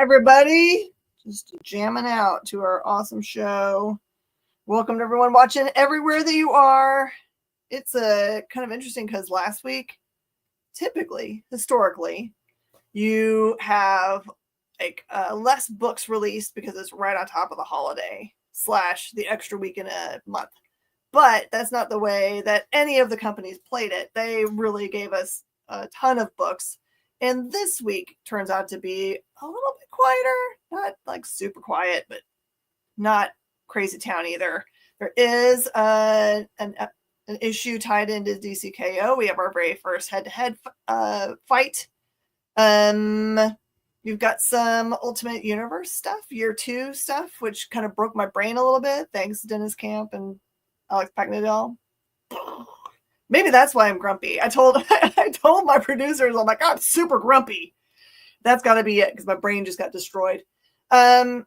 everybody. Just jamming out to our awesome show. Welcome to everyone watching everywhere that you are. It's kind of interesting because last week, typically, historically, you have like less books released because it's right on top of the holiday / the extra week in a month. But that's not the way that any of the companies played it. They really gave us a ton of books. And this week turns out to be a little bit quieter, not like super quiet, but not crazy town either. There is an issue tied into DCKO. We have our very first head-to-head fight. You've got some Ultimate Universe stuff, year 2 stuff, which kind of broke my brain a little bit. Thanks, Dennis Camp and Alex Pagnadell. Maybe that's why I'm grumpy. I told my producers, I'm like, I'm super grumpy. That's got to be it because my brain just got destroyed. And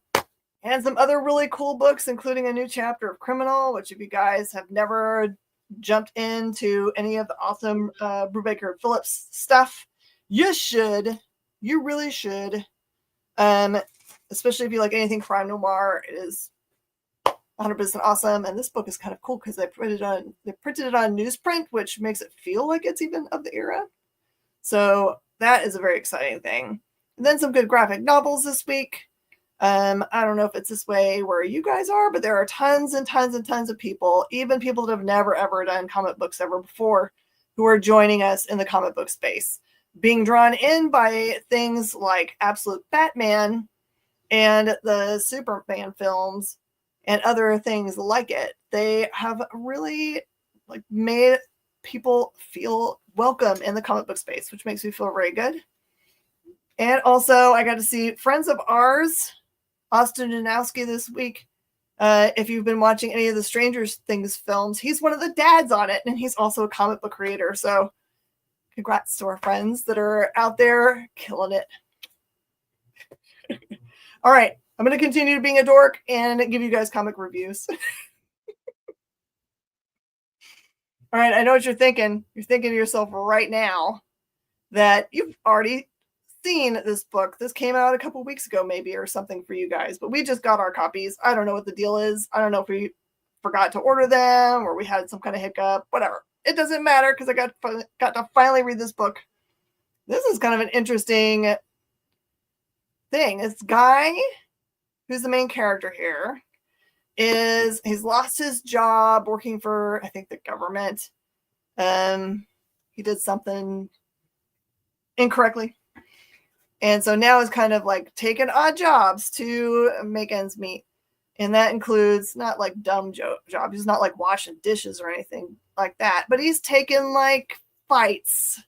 some other really cool books, including a new chapter of Criminal, which if you guys have never jumped into any of the awesome Brubaker Phillips stuff, you should. You really should. Especially if you like anything crime noir. It is 100% awesome, and this book is kind of cool because they printed it on newsprint, which makes it feel like it's even of the era. So that is a very exciting thing. And then some good graphic novels this week. I don't know if it's this way where you guys are, but there are tons and tons and tons of people, even people that have never ever done comic books ever before, who are joining us in the comic book space, being drawn in by things like Absolute Batman and the Superman films and other things like it. They have really made people feel welcome in the comic book space, which makes me feel very good. And also, I got to see friends of ours, Austin Janowski, this week. If you've been watching any of the Stranger Things films, he's one of the dads on it, and he's also a comic book creator. So congrats to our friends that are out there killing it. All right. I'm going to continue being a dork and give you guys comic reviews. All right, I know what you're thinking. You're thinking to yourself right now that you've already seen this book. This came out a couple weeks ago maybe or something for you guys, but we just got our copies. I don't know what the deal is. I don't know if we forgot to order them or we had some kind of hiccup, whatever. It doesn't matter because I got to finally read this book. This is kind of an interesting thing. This guy who's the main character here he's lost his job working for, I think, the government. He did something incorrectly. And so now is kind of like taking odd jobs to make ends meet. And that includes not like dumb jobs. He's not like washing dishes or anything like that, but he's taking like fights.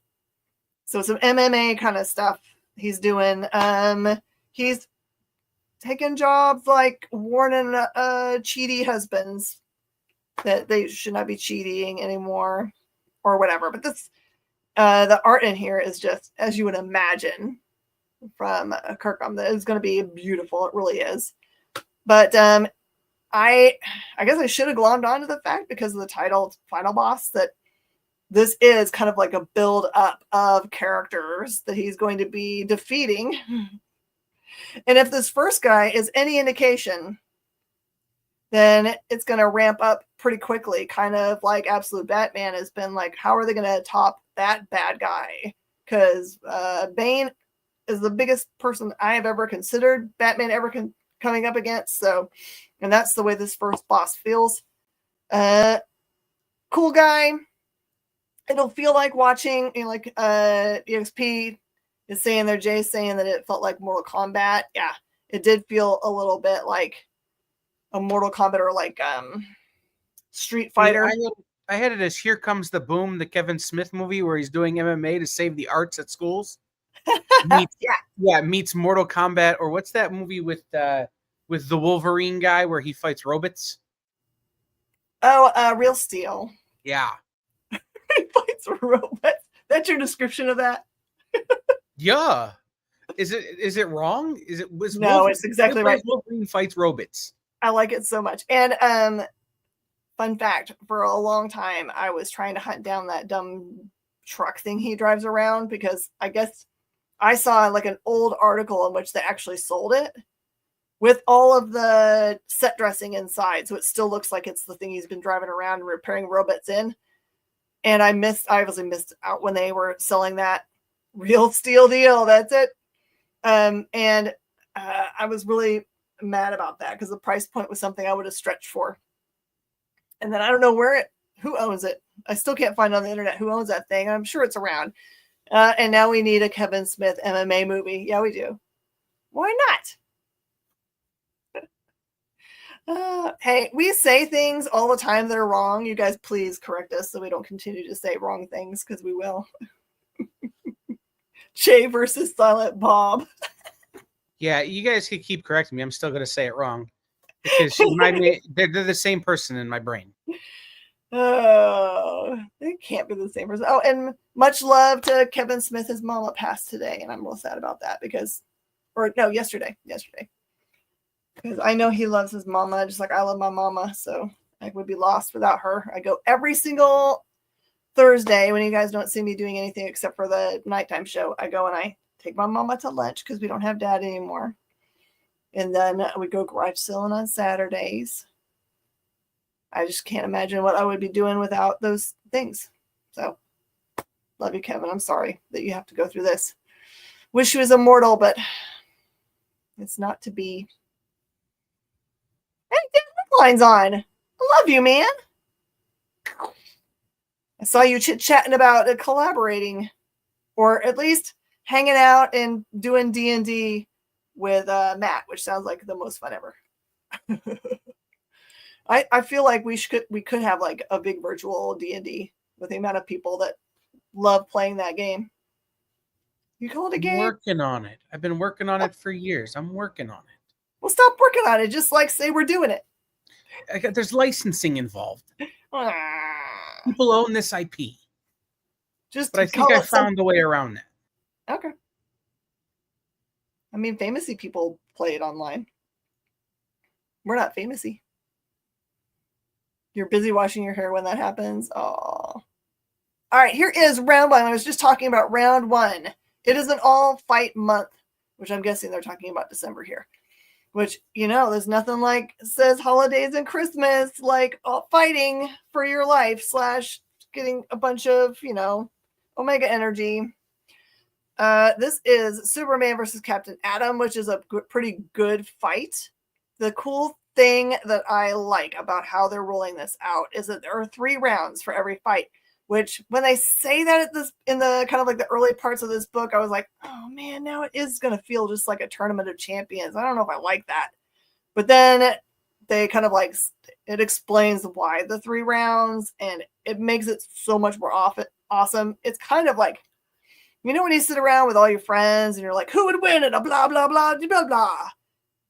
So some MMA kind of stuff he's doing. He's taking jobs like warning cheaty husbands that they should not be cheating anymore or whatever. But this, the art in here is just, as you would imagine from Kirkham, that is going to be beautiful. It really is. But I guess I should have glommed onto the fact because of the title Final Boss that this is kind of like a build up of characters that he's going to be defeating. And if this first guy is any indication, then it's going to ramp up pretty quickly, kind of like Absolute Batman has been like, how are they going to top that bad guy? Because Bane is the biggest person I have ever considered Batman ever coming up against. So, and that's the way this first boss feels. Cool guy. It'll feel like watching, like EXP is saying there, Jay's saying that it felt like Mortal Kombat. Yeah, it did feel a little bit like a Mortal Kombat or like Street Fighter. I had it as Here Comes the Boom, the Kevin Smith movie where he's doing MMA to save the arts at schools. Meets Mortal Kombat, or what's that movie with the Wolverine guy where he fights robots? Oh, Real Steel. Yeah. He fights robots. That's your description of that? Yeah. Is it wrong? No, it's exactly right. Wolverine fights robots. I like it so much. And fun fact, for a long time I was trying to hunt down that dumb truck thing he drives around because I guess I saw like an old article in which they actually sold it with all of the set dressing inside. So it still looks like it's the thing he's been driving around and repairing robots in. And I obviously missed out when they were selling that real steel deal. That's it. And I was really mad about that because the price point was something I would have stretched for. And then I don't know who owns it. I still can't find on the internet who owns that thing. I'm sure it's around. And now we need a Kevin Smith MMA movie. Yeah, we do. Why not? Hey, we say things all the time that are wrong. You guys please correct us so we don't continue to say wrong things, because we will. Jay versus Silent Bob. Yeah, you guys can keep correcting me. I'm still going to say it wrong because they're the same person in my brain. Oh, they can't be the same person. Oh, and much love to Kevin Smith. His mama passed today, and I'm real sad about that yesterday. Because I know he loves his mama just like I love my mama, so I would be lost without her. I go every single Thursday when you guys don't see me doing anything except for the nighttime show. I go and I take my mama to lunch because we don't have dad anymore. And then we go garage selling on Saturdays. I just can't imagine what I would be doing without those things. So, love you, Kevin. I'm sorry that you have to go through this. Wish he was immortal, but it's not to be. Hey, line's on. I love you, man. I saw you chit-chatting about collaborating, or at least hanging out and doing D&D with Matt, which sounds like the most fun ever. I feel like we could have like a big virtual D&D with the amount of people that love playing that game. You call it a game? I'm working on it. I've been working on it for years. I'm working on it. Well, stop working on it. Just like say we're doing it. There's licensing involved. People own this IP. But I think I found a way around that. Okay. I mean, famousy people play it online. We're not famousy. You're busy washing your hair when that happens. Oh. All right, here is round one. I was just talking about round one. It is an all-fight month, which I'm guessing they're talking about December here. Which, there's nothing like says holidays and Christmas, like fighting for your life / getting a bunch of, Omega energy. This is Superman versus Captain Atom, which is a pretty good fight. The cool thing that I like about how they're rolling this out is that there are 3 rounds for every fight, which when they say that in the kind of like the early parts of this book, I was like, oh man, now it is going to feel just like a tournament of champions. I don't know if I like that. But then they kind of like, it explains why the 3 rounds, and it makes it so much more awesome. It's kind of like, when you sit around with all your friends and you're like, who would win in a blah, blah, blah, blah, blah,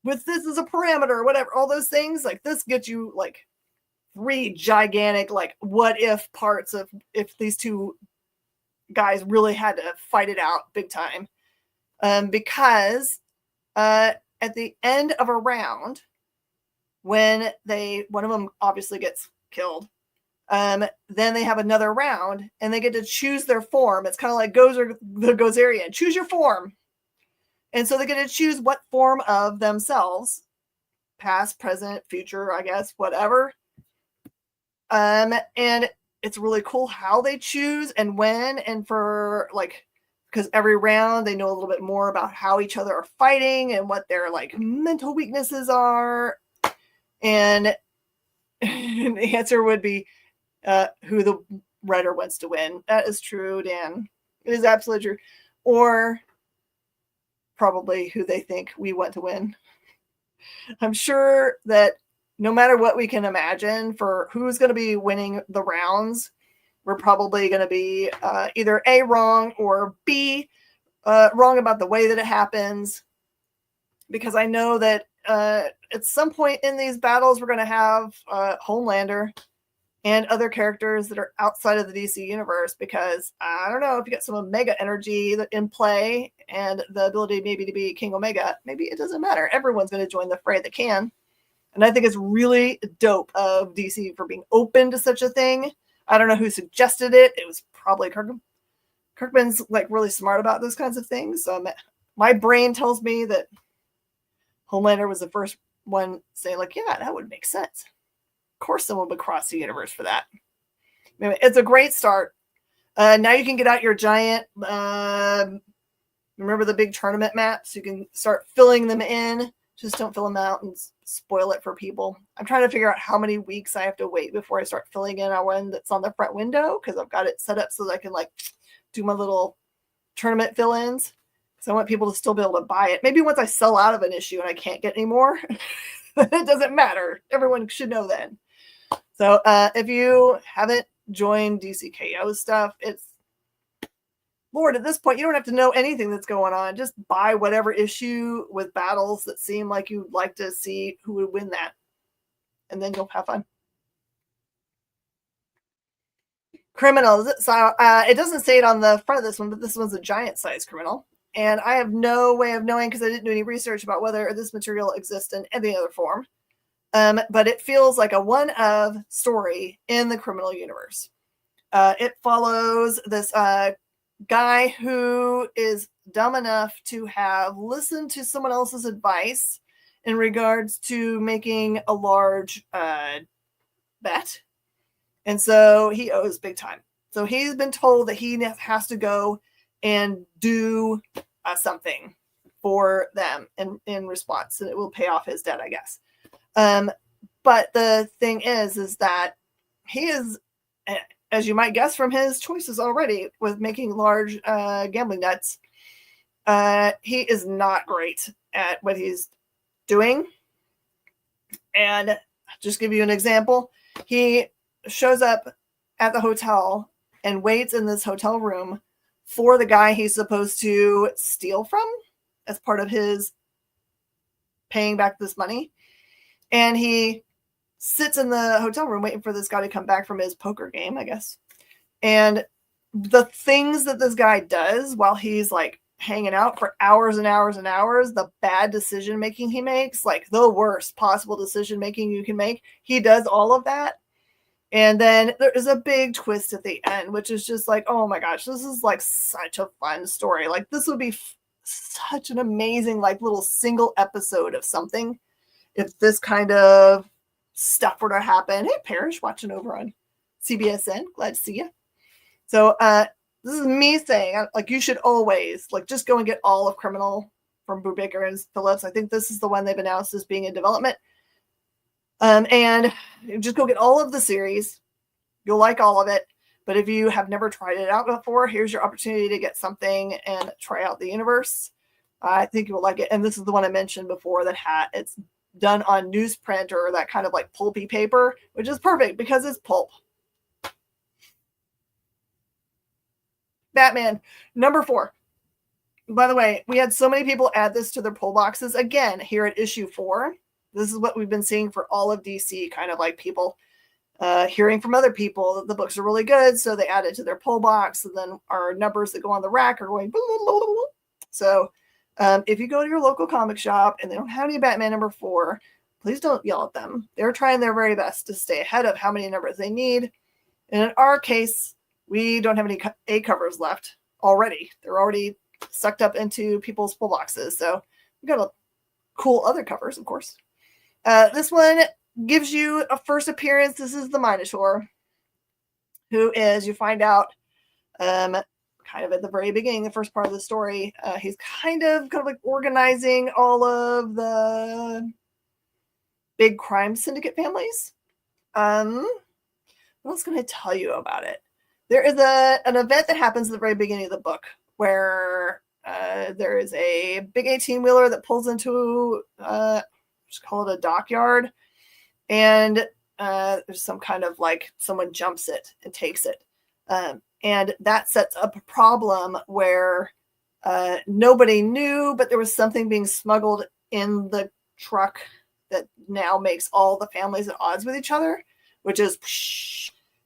with this as a parameter, whatever, all those things, like this gets you like 3 gigantic, like what if parts of if these 2 guys really had to fight it out big time. Because at the end of a round, when one of them obviously gets killed, then they have another round and they get to choose their form. It's kind of like the Gozerian. Choose your form. And so they get to choose what form of themselves, past, present, future, I guess, whatever. And it's really cool how they choose and when, and for like, because every round they know a little bit more about how each other are fighting and what their like mental weaknesses are. And the answer would be who the writer wants to win. That is true, Dan. It is absolutely true. Or probably who they think we want to win. I'm sure that no matter what we can imagine for who's going to be winning the rounds, we're probably going to be either A, wrong, or B, wrong about the way that it happens. Because I know that at some point in these battles, we're going to have Homelander and other characters that are outside of the DC universe, because I don't know if you get some Omega energy in play and the ability maybe to be King Omega, maybe it doesn't matter. Everyone's going to join the fray that can. And I think it's really dope of DC for being open to such a thing. I don't know who suggested it. It was probably Kirk Kirkman's like really smart about those kinds of things. So my brain tells me that Homelander was the first one saying like, yeah, that would make sense. Of course someone would cross the universe for that. Anyway, it's a great start. Now you can get out your giant, remember the big tournament maps? You can start filling them in. Just don't fill them out and spoil it for people. I'm trying to figure out how many weeks I have to wait before I start filling in our one that's on the front window, because I've got it set up so that I can like do my little tournament fill-ins. So I want people to still be able to buy it. Maybe once I sell out of an issue and I can't get any more, it doesn't matter. Everyone should know then. So if you haven't joined DCKO stuff, it's Lord, at this point, you don't have to know anything that's going on. Just buy whatever issue with battles that seem like you'd like to see who would win that. And then you'll have fun. Criminals. So it doesn't say it on the front of this one, but this one's a giant size criminal. And I have no way of knowing, because I didn't do any research about whether this material exists in any other form. But it feels like a one-of story in the criminal universe. It follows this guy who is dumb enough to have listened to someone else's advice in regards to making a large bet. And so he owes big time. So he's been told that he has to go and do something for them in response, and it will pay off his debt, I guess. But the thing is that he is, as you might guess from his choices already with making large gambling nets, he is not great at what he's doing. And just give you an example. He shows up at the hotel and waits in this hotel room for the guy he's supposed to steal from as part of his paying back this money. And he sits in the hotel room waiting for this guy to come back from his poker game, I guess. And the things that this guy does while he's like hanging out for hours and hours and hours, the bad decision making he makes, like the worst possible decision making you can make, he does all of that. And then there is a big twist at the end, which is just like, oh my gosh, this is like such a fun story. Like this would be such an amazing like little single episode of something if this kind of stuff were to happen. Hey, Parrish, watching over on CBSN. Glad to see you. So this is me saying, like, you should always, like, just go and get all of Criminal from Brubaker and Phillips. I think this is the one they've announced as being in development. And just go get all of the series. You'll like all of it. But if you have never tried it out before, here's your opportunity to get something and try out the universe. I think you will like it. And this is the one I mentioned before that it's done on newsprint or that kind of like pulpy paper, which is perfect because it's pulp. Batman, number 4. By the way, we had so many people add this to their pull boxes. Again, here at issue 4, this is what we've been seeing for all of DC, kind of like people hearing from other people that the books are really good, so they add it to their pull box, and then our numbers that go on the rack are going blah, blah, blah, blah. So if you go to your local comic shop and they don't have any Batman number 4, please don't yell at them. They're trying their very best to stay ahead of how many numbers they need. And in our case, we don't have any A covers left already. They're already sucked up into people's pull boxes. So we've got a cool other covers, of course. This one gives you a first appearance. This is the Minotaur, who is, you find out kind of at the very beginning, the first part of the story, he's kind of like organizing all of the big crime syndicate families. What else can I tell you about it? There is an event that happens at the very beginning of the book where there is a big 18-wheeler that pulls into, just call it a dockyard, and there's some kind of like someone jumps it and takes it. And that sets up a problem where nobody knew, but there was something being smuggled in the truck that now makes all the families at odds with each other, which is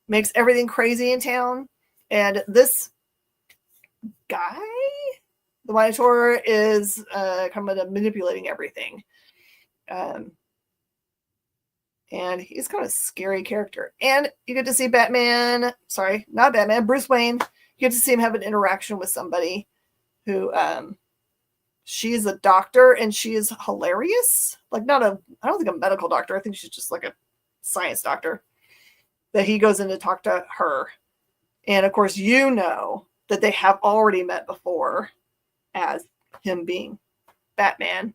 makes everything crazy in town. And this guy, the Minotaur, is kind of manipulating everything. And he's kind of a scary character. And you get to see Bruce Wayne You get to see him have an interaction with somebody who she is a doctor and she is hilarious. Like I don't think a medical doctor. I think she's just like a science doctor. That he goes in to talk to her. And of course, that they have already met before as him being Batman.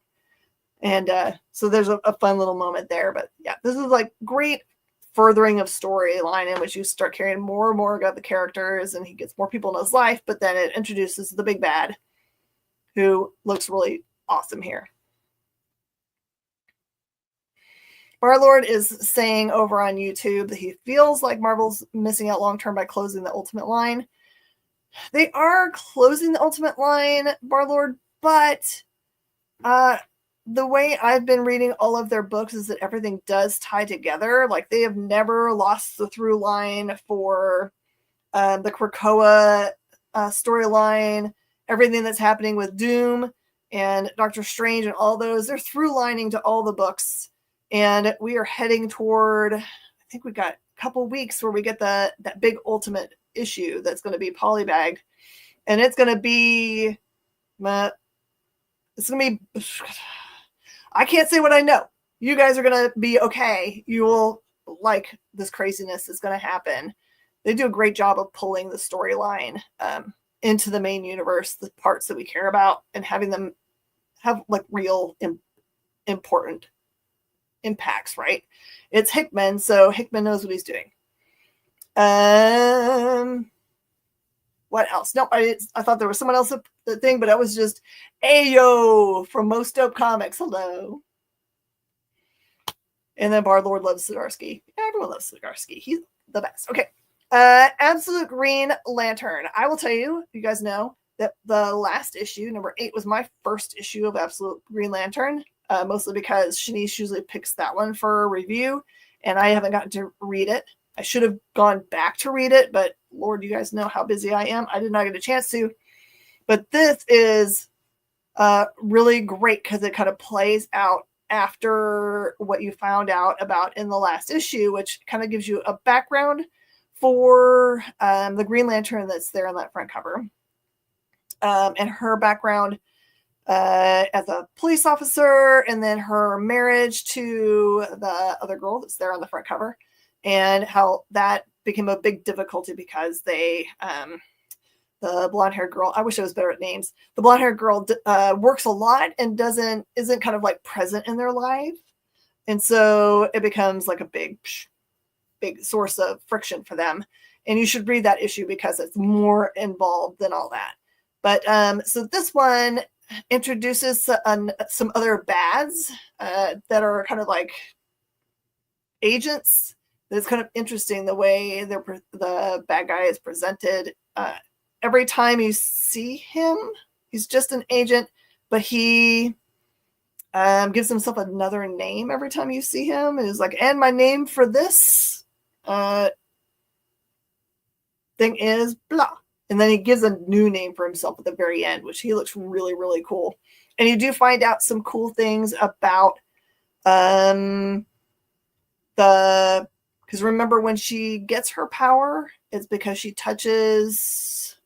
And so there's a fun little moment there. But yeah, this is like great furthering of storyline in which you start caring more and more about the characters and he gets more people in his life. But then it introduces the big bad who looks really awesome here. Bar-Lord is saying over on YouTube that he feels like Marvel's missing out long-term by closing the Ultimate line. They are closing the Ultimate line, Bar-Lord, but the way I've been reading all of their books is that everything does tie together. Like they have never lost the through line for the Krakoa storyline, everything that's happening with Doom and Doctor Strange and all those. They're through lining to all the books. And we are heading toward, I think we got a couple weeks where we get that big Ultimate issue that's going to be polybagged. And it's going to be, I can't say what I know. You guys are going to be okay. You will like this craziness that's going to happen. They do a great job of pulling the storyline into the main universe, the parts that we care about, and having them have like real important impacts, right? It's Hickman, so Hickman knows what he's doing. What else? No, I thought there was someone else the thing, but that was just Ayo from Most Dope Comics. Hello. And then Bar-Lord loves Zdarsky. Everyone loves Zdarsky. He's the best. Okay. Absolute Green Lantern. I will tell you, you guys know that the last issue, number 8, was my first issue of Absolute Green Lantern. Mostly because Shanice usually picks that one for a review, and I haven't gotten to read it. I should have gone back to read it, but Lord, you guys know how busy I am. I did not get a chance to. But this is really great because it kind of plays out after what you found out about in the last issue, which kind of gives you a background for the Green Lantern that's there on that front cover. And her background as a police officer, and then her marriage to the other girl that's there on the front cover, and how that became a big difficulty because they, the blonde-haired girl, I wish I was better at names. The blonde-haired girl works a lot and isn't kind of like present in their life, and so it becomes like a big source of friction for them. And you should read that issue because it's more involved than all that. But so this one introduces some other bads that are kind of like agents. It's kind of interesting the way the bad guy is presented. Every time you see him, he's just an agent, but he gives himself another name every time you see him. And he's like, and my name for this thing is blah. And then he gives a new name for himself at the very end, which he looks really, really cool. And you do find out some cool things about because remember when she gets her power, it's because she touches,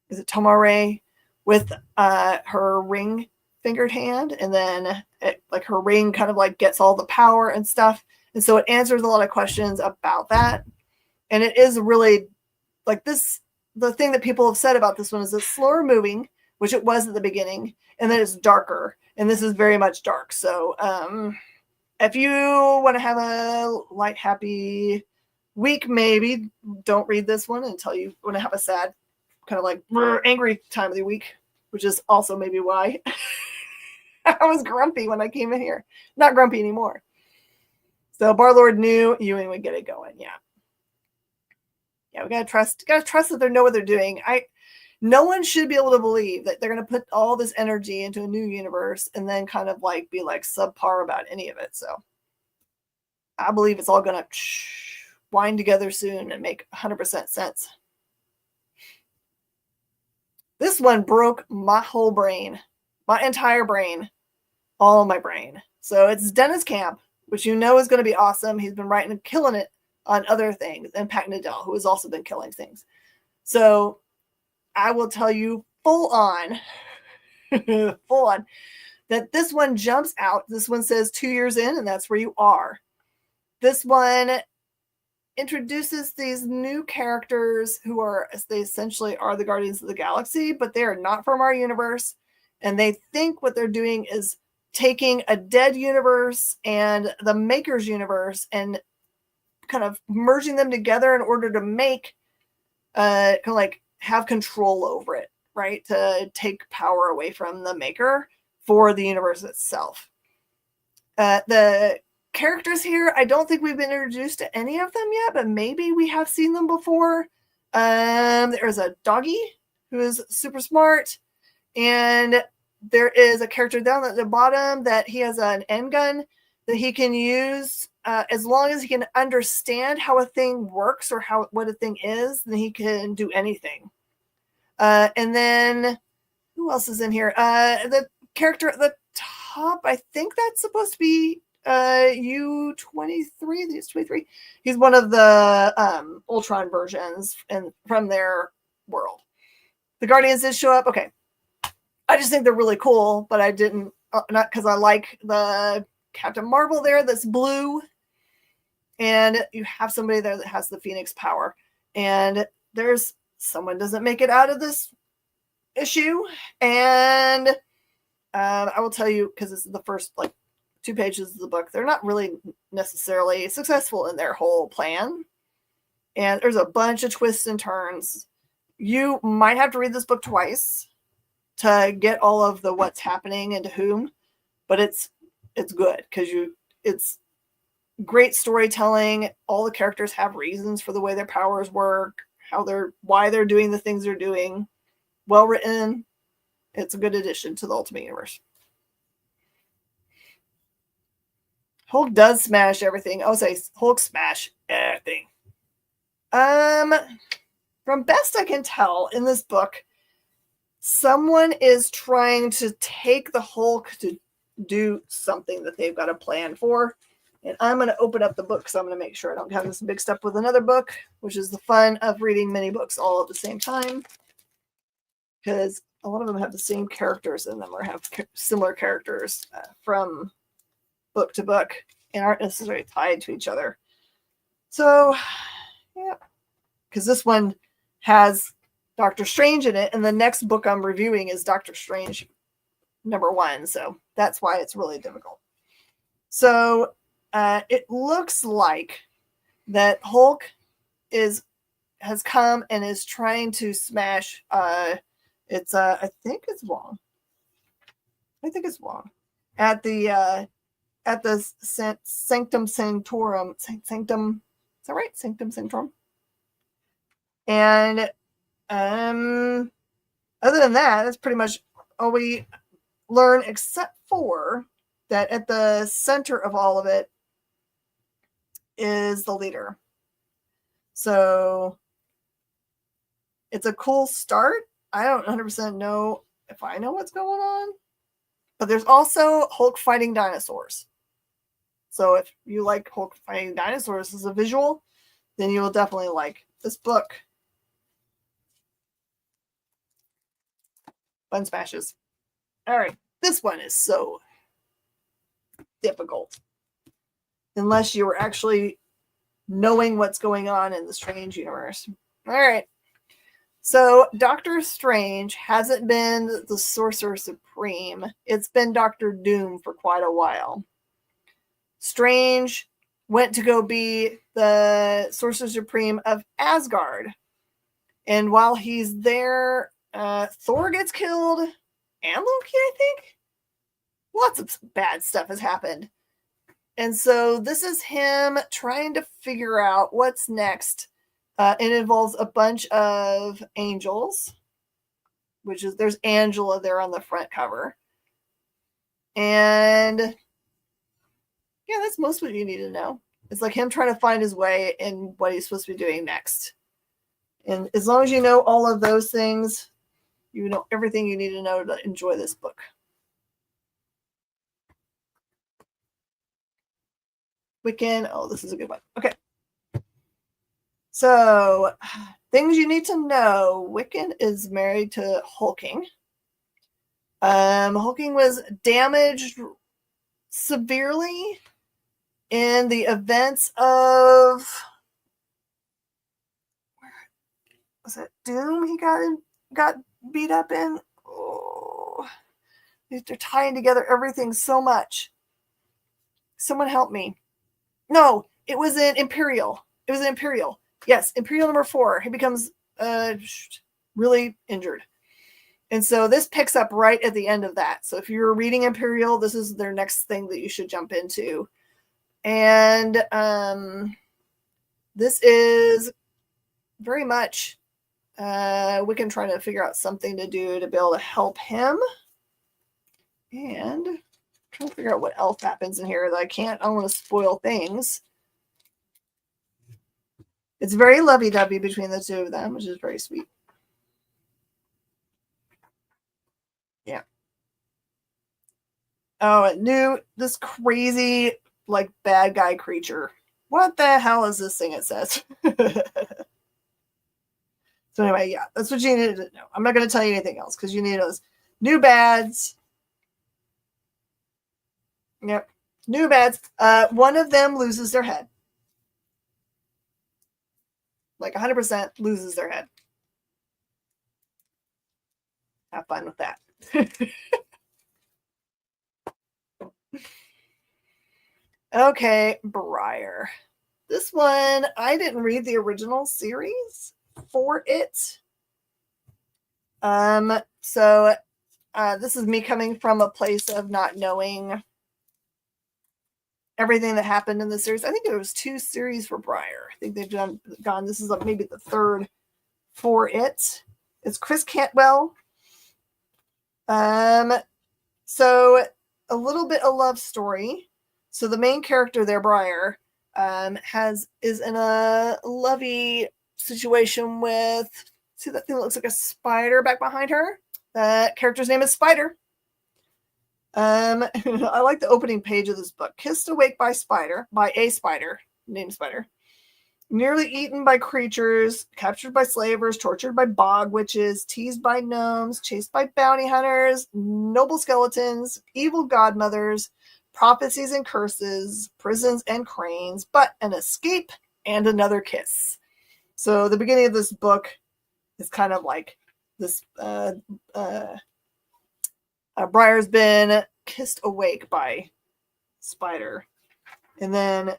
is it Tamare with her ring fingered hand, and then like her ring kind of like gets all the power and stuff. And so it answers a lot of questions about that. And it is really like this, the thing that people have said about this one is it's slower moving, which it was at the beginning, and then it's darker. And this is very much dark. So if you want to have a light, happy week, maybe don't read this one until you want to have a sad, kind of like angry time of the week, which is also maybe why I was grumpy when I came in here. Not grumpy anymore. So Bar-Lord knew Ewing would get it going. Yeah. Yeah, we gotta trust that they know what they're doing. No one should be able to believe that they're gonna put all this energy into a new universe and then kind of like be like subpar about any of it. So I believe it's all gonna wind together soon and make 100% sense. This one broke my whole brain, my entire brain, all my brain. So it's Dennis Camp, which you know is going to be awesome. He's been writing and killing it on other things, and Pat Nadell, who has also been killing things. So I will tell you full on, that this one jumps out. This one says 2 years in, and that's where you are. This one introduces these new characters who are, they essentially are the Guardians of the Galaxy, but they are not from our universe. And they think what they're doing is taking a dead universe and the Maker's universe and kind of merging them together in order to make, kind of like have control over it, right? To take power away from the Maker for the universe itself. The characters here, I don't think we've been introduced to any of them yet, but maybe we have seen them before. There's a doggy who is super smart, and there is a character down at the bottom that he has an end gun that he can use as long as he can understand how a thing works or what a thing is, then he can do anything. And then who else is in here? The character at the top, I think that's supposed to be U-23. He's 23. He's one of the Ultron versions from their world. The Guardians did show up. Okay. I just think they're really cool, but I didn't, not because I like the Captain Marvel there that's blue. And you have somebody there that has the Phoenix power. And there's someone doesn't make it out of this issue. And I will tell you, because this is the first 2 pages of the book, they're not really necessarily successful in their whole plan. And there's a bunch of twists and turns. You might have to read this book twice to get all of the what's happening and to whom, but it's good because it's great storytelling. All the characters have reasons for the way their powers work, why they're doing the things they're doing. Well written. It's a good addition to the Ultimate Universe. Hulk does smash everything. I'll say Hulk smash everything. From best I can tell in this book, someone is trying to take the Hulk to do something that they've got a plan for. And I'm going to open up the book because I'm going to make sure I don't have this mixed up with another book, which is the fun of reading many books all at the same time. Because a lot of them have the same characters in them or have similar characters from book to book and aren't necessarily tied to each other. So, yeah. Because this one has Doctor Strange in it, and the next book I'm reviewing is Doctor Strange #1. So that's why it's really difficult. So it looks like that Hulk has come and is trying to smash. I think it's Wong. At the Sanctum Sanctorum. Sanctum. Is that right? Sanctum Sanctorum. And other than that, that's pretty much all we learn, except for that at the center of all of it is the leader. So it's a cool start. I don't 100% know if I know what's going on, but there's also Hulk fighting dinosaurs. So if you like Hulk fighting dinosaurs as a visual, then you will definitely like this book. Fun smashes. All right. This one is so difficult. Unless you were actually knowing what's going on in the Strange universe. All right. So Doctor Strange hasn't been the Sorcerer Supreme. It's been Doctor Doom for quite a while. Strange went to go be the Sorcerer Supreme of Asgard. And while he's there, Thor gets killed, and Loki, I think. Lots of bad stuff has happened. And so this is him trying to figure out what's next. It involves a bunch of angels, there's Angela there on the front cover. And yeah, that's most what you need to know. It's like him trying to find his way in what he's supposed to be doing next. And as long as you know all of those things, you know everything you need to know to enjoy this book. Wiccan. Oh, this is a good one. Okay. So, things you need to know. Wiccan is married to Hulking. Hulking was damaged severely in the events of, was it Doom he got beat up in? Oh, they're tying together everything so much. Someone help me. No, it was in Imperial. It was in Imperial. Yes, Imperial number 4. He becomes really injured. And so this picks up right at the end of that. So if you're reading Imperial, this is their next thing that you should jump into. And this is very much Wiccan trying to figure out something to do to be able to help him. And I'm trying to figure out what else happens in here that I don't want to spoil things. It's very lovey-dovey between the two of them, which is very sweet. Yeah. Oh, it knew this crazy, like, bad guy creature. What the hell is this thing it says? So anyway, yeah, that's what you needed to know. I'm not going to tell you anything else because you need those new bads. Yep. New bads. One of them loses their head. Like 100% loses their head. Have fun with that. Okay, Briar. This one, I didn't read the original series for it. So this is me coming from a place of not knowing everything that happened in the series. I think there was 2 series for Briar. I think they've gone. This is maybe the 3rd for it. It's Chris Cantwell. So a little bit of love story. So the main character there, Briar, is in a lovey situation with, see that thing that looks like a spider back behind her? That character's name is Spider. I like the opening page of this book. Kissed awake by a spider named Spider. Nearly eaten by creatures, captured by slavers, tortured by bog witches, teased by gnomes, chased by bounty hunters, noble skeletons, evil godmothers, prophecies and curses, prisons and cranes, but an escape and another kiss. So the beginning of this book is kind of like this Briar's been kissed awake by Spider. And then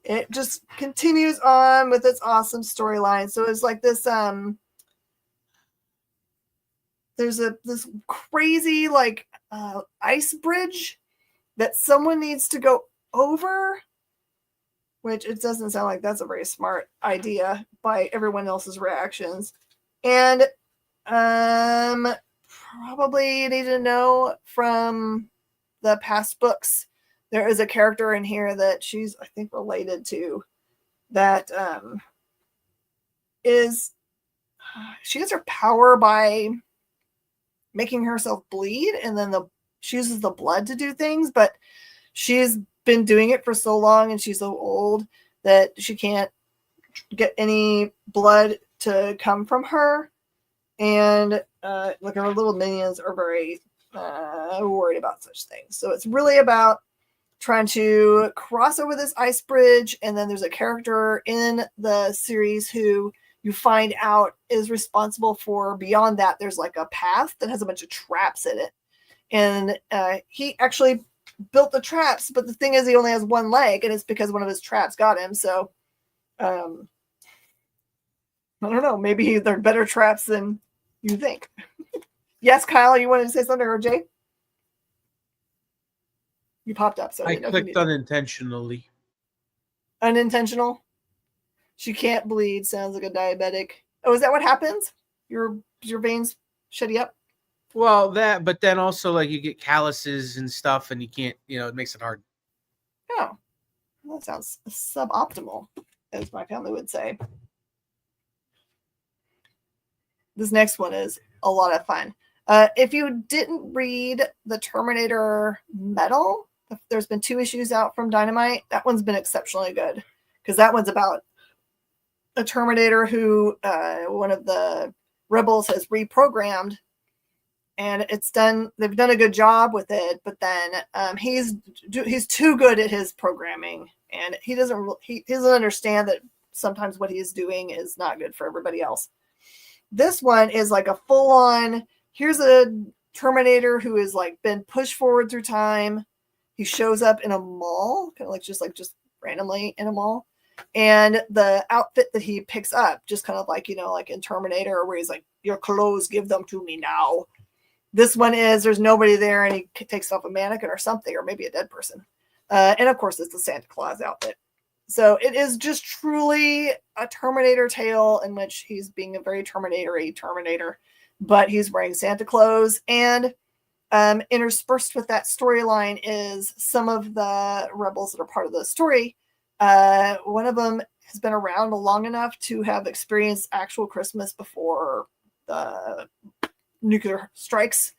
it just continues on with its awesome storyline. So it's like this there's this crazy like ice bridge that someone needs to go over, which it doesn't sound like that's a very smart idea by everyone else's reactions. And probably you need to know from the past books, there is a character in here that she's, I think, related to that she gets her power by making herself bleed, and then she uses the blood to do things, but she's been doing it for so long and she's so old that she can't get any blood to come from her. And like her little minions are very worried about such things. So it's really about trying to cross over this ice bridge. And then there's a character in the series who you find out is responsible for, beyond that, there's like a path that has a bunch of traps in it. And he actually built the traps, but the thing is he only has one leg, and it's because one of his traps got him. So I don't know, maybe they're better traps than you think. Yes, Kyle, you wanted to say something, or Jay? You popped up, so I clicked unintentionally. Unintentional? She can't bleed. Sounds like a diabetic. Oh, is that what happens? Your veins shutting up? Well, that, but then also like you get calluses and stuff, and you can't, it makes it hard. Oh, that sounds suboptimal, as my family would say. This next one is a lot of fun. If you didn't read the Terminator Metal, there's been 2 issues out from Dynamite. That one's been exceptionally good because that one's about a Terminator who one of the rebels has reprogrammed, and they've done a good job with it, but then he's too good at his programming, and he doesn't understand that sometimes what he's doing is not good for everybody else. This one is like a full-on, here's a Terminator who has like been pushed forward through time. He shows up in a mall, kind of like just randomly in a mall. And the outfit that he picks up, just kind of like, like in Terminator, where he's like, your clothes, give them to me now. This one is, there's nobody there, and he takes off a mannequin or something, or maybe a dead person. And of course, it's the Santa Claus outfit. So it is just truly a Terminator tale in which he's being a very Terminator-y Terminator, but he's wearing Santa clothes. And interspersed with that storyline is some of the rebels that are part of the story. One of them has been around long enough to have experienced actual Christmas before the nuclear strikes.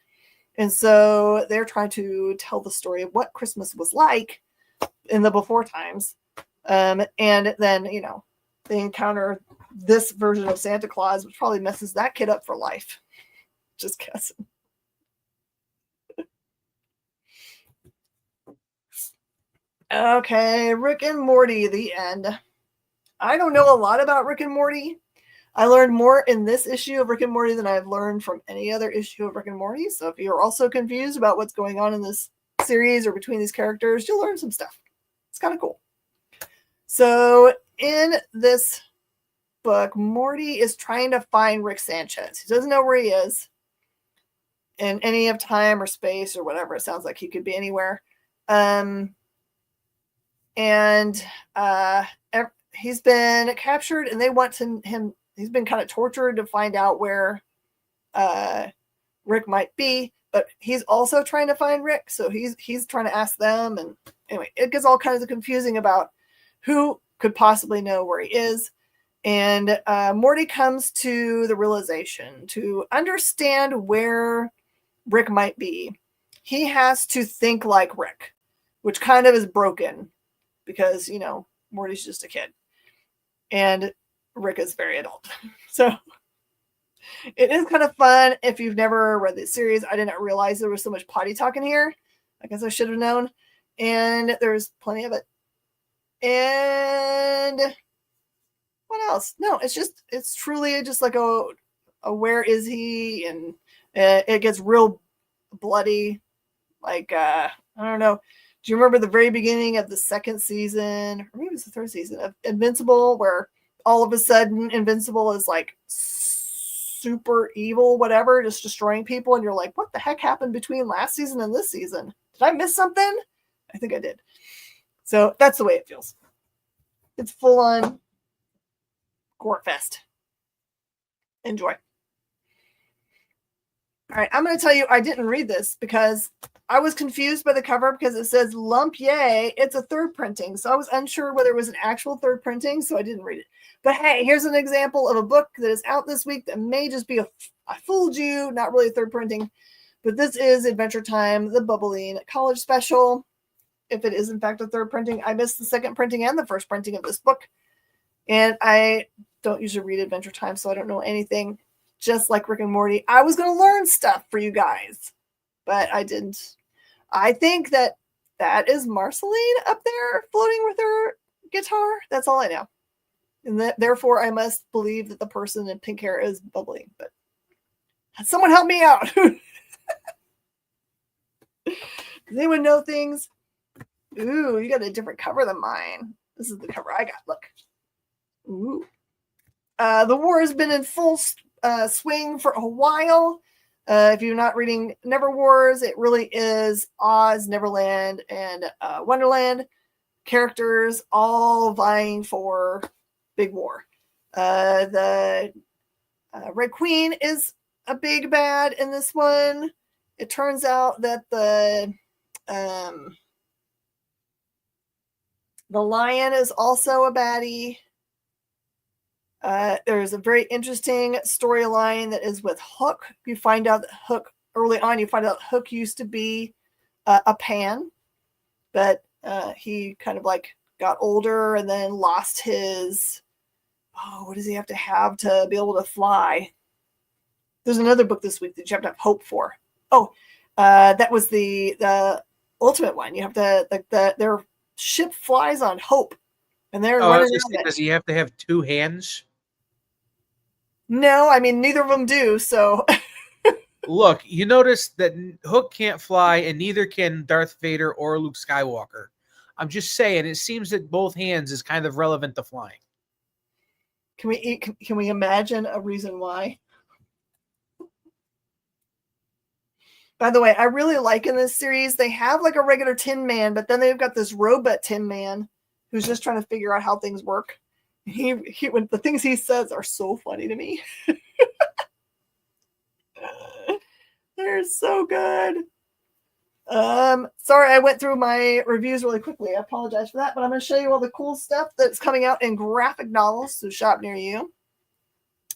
And so they're trying to tell the story of what Christmas was like in the before times. And then, they encounter this version of Santa Claus, which probably messes that kid up for life. Just guessing. Okay, Rick and Morty, the end. I don't know a lot about Rick and Morty. I learned more in this issue of Rick and Morty than I've learned from any other issue of Rick and Morty. So if you're also confused about what's going on in this series or between these characters, you'll learn some stuff. It's kind of cool. So in this book, Morty is trying to find Rick Sanchez. He doesn't know where he is in any of time or space or whatever. It sounds like he could be anywhere. He's been captured, and they want him. He's been kind of tortured to find out where Rick might be, but he's also trying to find Rick. So he's trying to ask them. And anyway, it gets all kinds of confusing about who could possibly know where he is. And Morty comes to the realization, to understand where Rick might be, he has to think like Rick, which kind of is broken because, Morty's just a kid and Rick is very adult. So it is kind of fun if you've never read this series. I didn't realize there was so much potty talk in here. I guess I should have known. And there's plenty of it. And what else? No, it's truly just like a where is he? And it gets real bloody. Like, I don't know. Do you remember the very beginning of the second season, or maybe it was the third season of Invincible, where all of a sudden Invincible is like super evil, whatever, just destroying people, and you're like, what the heck happened between last season and this season? Did I miss something? I think I did. So that's the way it feels. It's full on gore fest. Enjoy. All right, I'm going to tell you, I didn't read this because I was confused by the cover because it says lump yay. It's a third printing. So I was unsure whether it was an actual third printing, so I didn't read it. But hey, here's an example of a book that is out this week that may just be I fooled you, not really a third printing. But this is Adventure Time, the Bubbling College Special. If it is in fact a third printing, I missed the second printing and the first printing of this book. And I don't usually read Adventure Time, so I don't know anything. Just like Rick and Morty, I was going to learn stuff for you guys, but I didn't. I think that is Marceline up there floating with her guitar. That's all I know. And therefore, I must believe that the person in pink hair is bubbling. But someone help me out. Does anyone know things? Ooh, you got a different cover than mine. This is the cover I got. Look. Ooh. The war has been in full swing for a while. If you're not reading Never Wars, it really is Oz, Neverland, and Wonderland characters all vying for big war. The Red Queen is a big bad in this one. It turns out that the Lion is also a baddie. There's a very interesting storyline that is with Hook. You find out that Hook, early on, Hook used to be a Pan, but he kind of like got older and then lost his, what does he have to be able to fly? There's another book this week that you have to have hope for. That was the ultimate one. You have to, like, their ship flies on hope, and they're running. Does he have to have two hands? No, I mean, neither of them do. So, look, you notice that Hook can't fly, and neither can Darth Vader or Luke Skywalker. I'm just saying, it seems that both hands is kind of relevant to flying. Can we imagine a reason why? By the way, I really like in this series, they have like a regular Tin Man, but then they've got this robot Tin Man who's just trying to figure out how things work. When the things he says are so funny to me. They're so good. Sorry, I went through my reviews really quickly. I apologize for that, but I'm going to show you all the cool stuff that's coming out in graphic novels, so shop near you.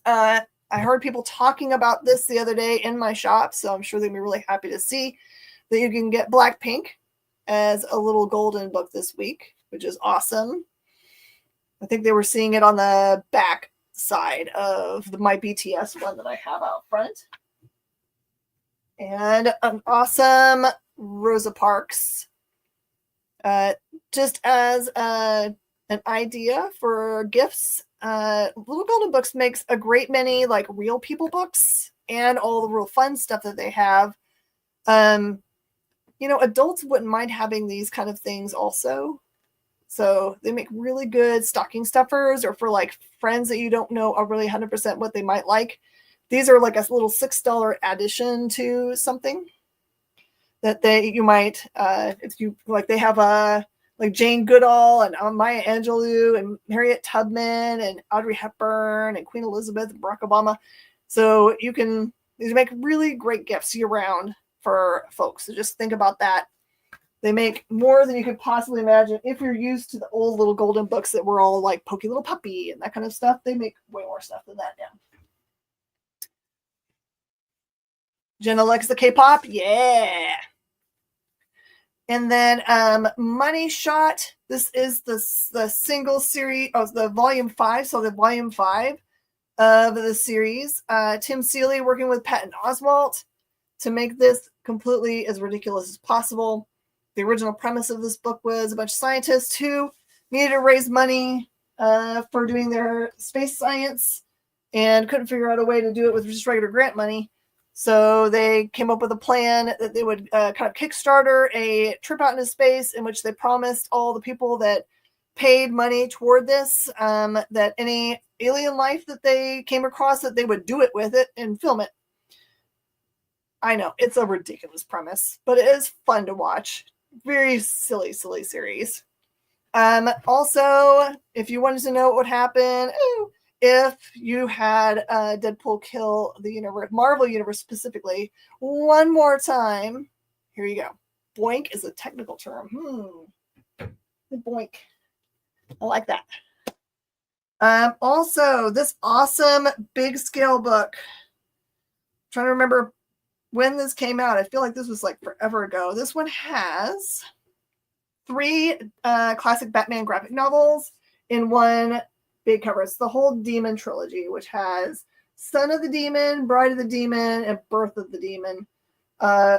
I heard people talking about this the other day in my shop, so I'm sure they'll be really happy to see that you can get Blackpink as a little golden book this week, which is awesome. I think they were seeing it on the back side of my BTS one that I have out front. And an awesome Rosa Parks. Just as an idea for gifts, Little Golden Books makes a great many like real people books and all the real fun stuff that they have. Adults wouldn't mind having these kind of things also. So they make really good stocking stuffers, or for like friends that you don't know are really 100% what they might like. These are like a little $6 addition to something that you might, if you like, they have like Jane Goodall and Maya Angelou and Harriet Tubman and Audrey Hepburn and Queen Elizabeth and Barack Obama. So these make really great gifts year round for folks. So just think about that. They make more than you could possibly imagine. If you're used to the old Little Golden Books that were all like Pokey Little Puppy and that kind of stuff, they make way more stuff than that now. Jenna likes the K-pop. Yeah. And then Money Shot. This is the single series of the volume 5. So the volume 5 of the series. Tim Seeley working with Patton Oswalt to make this completely as ridiculous as possible. The original premise of this book was a bunch of scientists who needed to raise money for doing their space science and couldn't figure out a way to do it with just regular grant money. So they came up with a plan that they would kind of kickstarter a trip out into space in which they promised all the people that paid money toward this that any alien life that they came across, that they would do it with it and film it. I know, it's a ridiculous premise, but it is fun to watch. Very silly series. Also, if you wanted to know what would happen, if you had Deadpool kill the universe, Marvel Universe specifically, one more time. Here you go. Boink is a technical term. Boink. I like that. Also, this awesome big scale book. I'm trying to remember when this came out. I feel like this was like forever ago. This one has 3 classic Batman graphic novels in one big cover. It's the whole Demon trilogy, which has Son of the Demon, Bride of the Demon, and Birth of the Demon.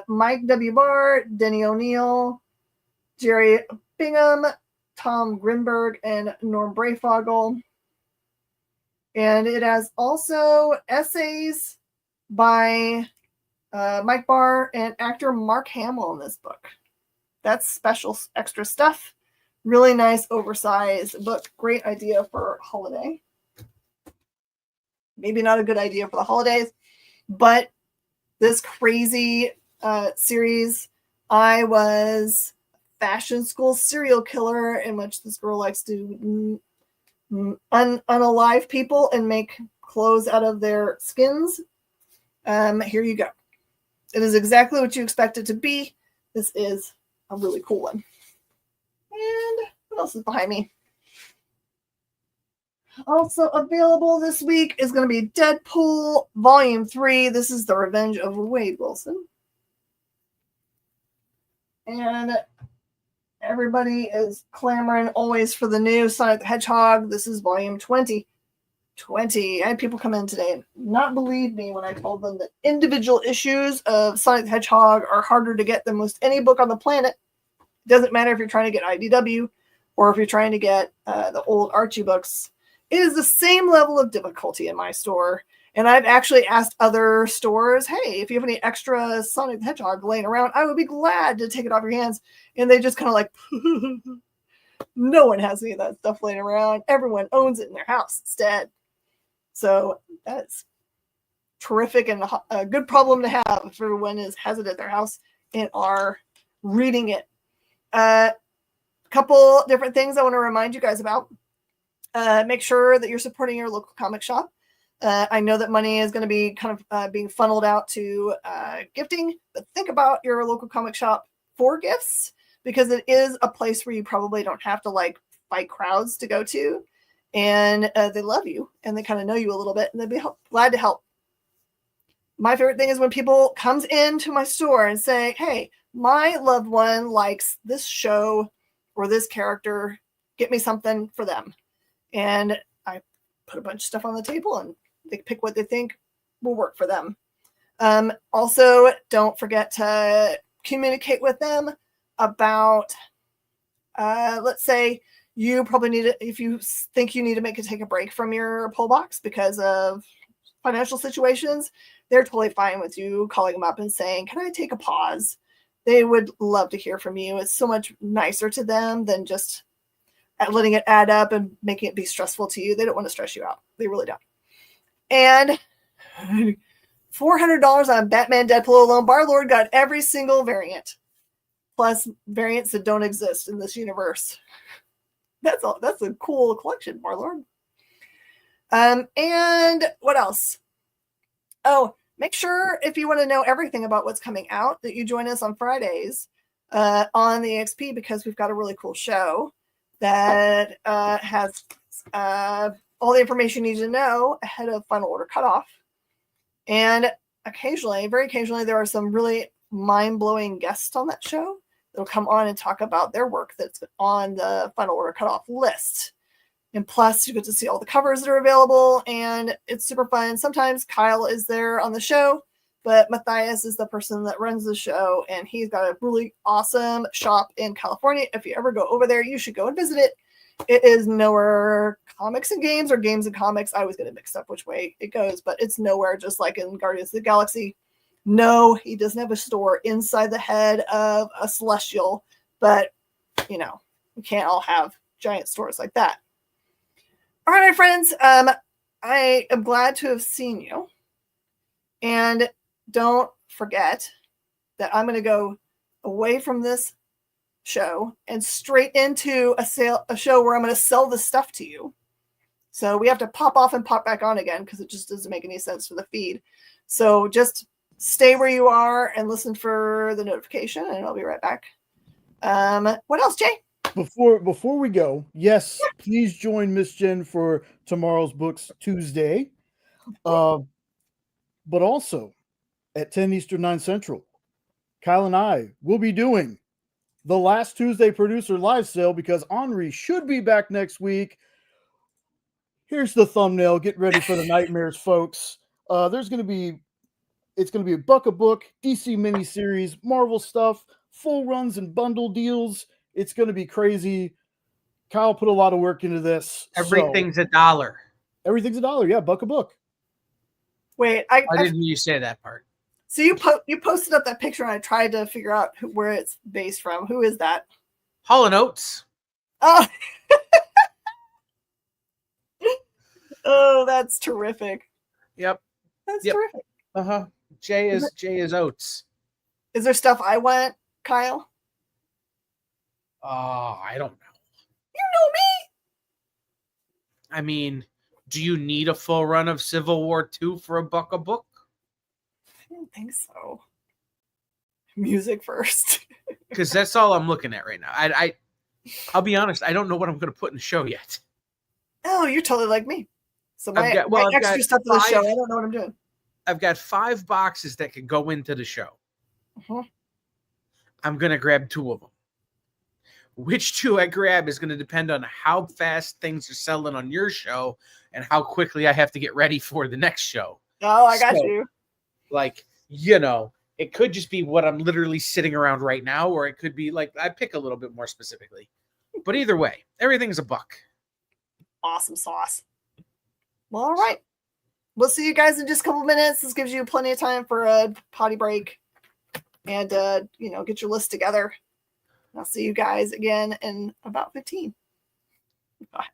Mike W. Barr, Denny O'Neil, Jerry Bingham, Tom Grinberg, and Norm Brayfogle. And it has also essays by Mike Barr and actor Mark Hamill in this book. That's special extra stuff. Really nice, oversized book. Great idea for holiday. Maybe not a good idea for the holidays, but this crazy series, I was fashion school serial killer, in which this girl likes to unalive people and make clothes out of their skins. Here you go. It is exactly what you expect it to be. This is a really cool one. And what else is behind me? Also available this week is going to be Deadpool Volume 3. This is The Revenge of Wade Wilson. And everybody is clamoring always for the new Sonic the Hedgehog. This is Volume 20. 20. I had people come in today and not believe me when I told them that individual issues of Sonic the Hedgehog are harder to get than most any book on the planet. It doesn't matter if you're trying to get IDW or if you're trying to get the old Archie books. It is the same level of difficulty in my store. And I've actually asked other stores, hey, if you have any extra Sonic the Hedgehog laying around, I would be glad to take it off your hands. And they just kind of like, no one has any of that stuff laying around. Everyone owns it in their house instead. So that's terrific and a good problem to have if everyone has it at their house and are reading it. A couple different things I want to remind you guys about. Make sure that you're supporting your local comic shop. I know that money is going to be kind of being funneled out to gifting, but think about your local comic shop for gifts, because it is a place where you probably don't have to like fight crowds to go to. And they love you and they kind of know you a little bit and they'd be glad to help. My favorite thing is when people comes into my store and say, hey, my loved one likes this show or this character, get me something for them. And I put a bunch of stuff on the table and they pick what they think will work for them. Also, don't forget to communicate with them about, let's say, you probably need it if you think you need to take a break from your pull box because of financial situations. They're totally fine with you calling them up and saying, can I take a pause? They would love to hear from you. It's so much nicer to them than just letting it add up and making it be stressful to you. They don't want to stress you out. They really don't. And $400 on Batman, Deadpool alone. Barlord got every single variant, plus variants that don't exist in this universe. That's a cool collection, Barlord. And what else? Oh, make sure if you want to know everything about what's coming out that you join us on Fridays on the XP, because we've got a really cool show that has all the information you need to know ahead of final order cutoff. And occasionally, very occasionally, there are some really mind-blowing guests on that show that'll come on and talk about their work that's on the final order cutoff list. And plus, you get to see all the covers that are available, and it's super fun. Sometimes Kyle is there on the show, but Matthias is the person that runs the show, and he's got a really awesome shop in California. If you ever go over there, you should go and visit it. It is Nowhere Comics and Games or Games and Comics. I always get it mixed up which way it goes, but it's Nowhere, just like in Guardians of the Galaxy. No, he doesn't have a store inside the head of a Celestial, but, you know, we can't all have giant stores like that. All right, my friends, I am glad to have seen you. And don't forget that I'm going to go away from this show and straight into a show where I'm going to sell the stuff to you. So we have to pop off and pop back on again because it just doesn't make any sense for the feed. So just stay where you are and listen for the notification, and I'll be right back. What else, Jay? Before we go, yes, please join Miss Jen for tomorrow's Books Tuesday. But also at 10 Eastern, 9 Central, Kyle and I will be doing the last Tuesday producer live sale because Henri should be back next week. Here's the thumbnail. Get ready for the nightmares, folks. It's going to be a buck a book, DC miniseries, Marvel stuff, full runs and bundle deals. It's going to be crazy. Kyle put a lot of work into this. Everything's $1. Everything's $1. Yeah, buck a book. Wait, I didn't hear you say that part. So you posted up that picture, and I tried to figure out where it's based from. Who is that? Hall & Oates. Oh, oh, that's terrific. Yep. That's terrific. Jay is Oates. Is there stuff I want, Kyle? I don't know. You know me. I mean, do you need a full run of Civil War II for a buck a book? I don't think so. Music first. Because that's all I'm looking at right now. I'll be honest, I don't know what I'm going to put in the show yet. Oh, you're totally like me. So my I've extra got stuff for the show, I don't know what I'm doing. I've got 5 boxes that could go into the show. Uh-huh. I'm going to grab 2 of them. which two I grab is going to depend on how fast things are selling on your show and how quickly I have to get ready for the next show. Oh, I got So, you. Like, you know, it could just be what I'm literally sitting around right now, or it could be like I pick a little bit more specifically. But either way, everything's $1. Awesome sauce. Well, all right. We'll see you guys in just a couple minutes. This gives you plenty of time for a potty break and, get your list together. I'll see you guys again in about 15. Bye.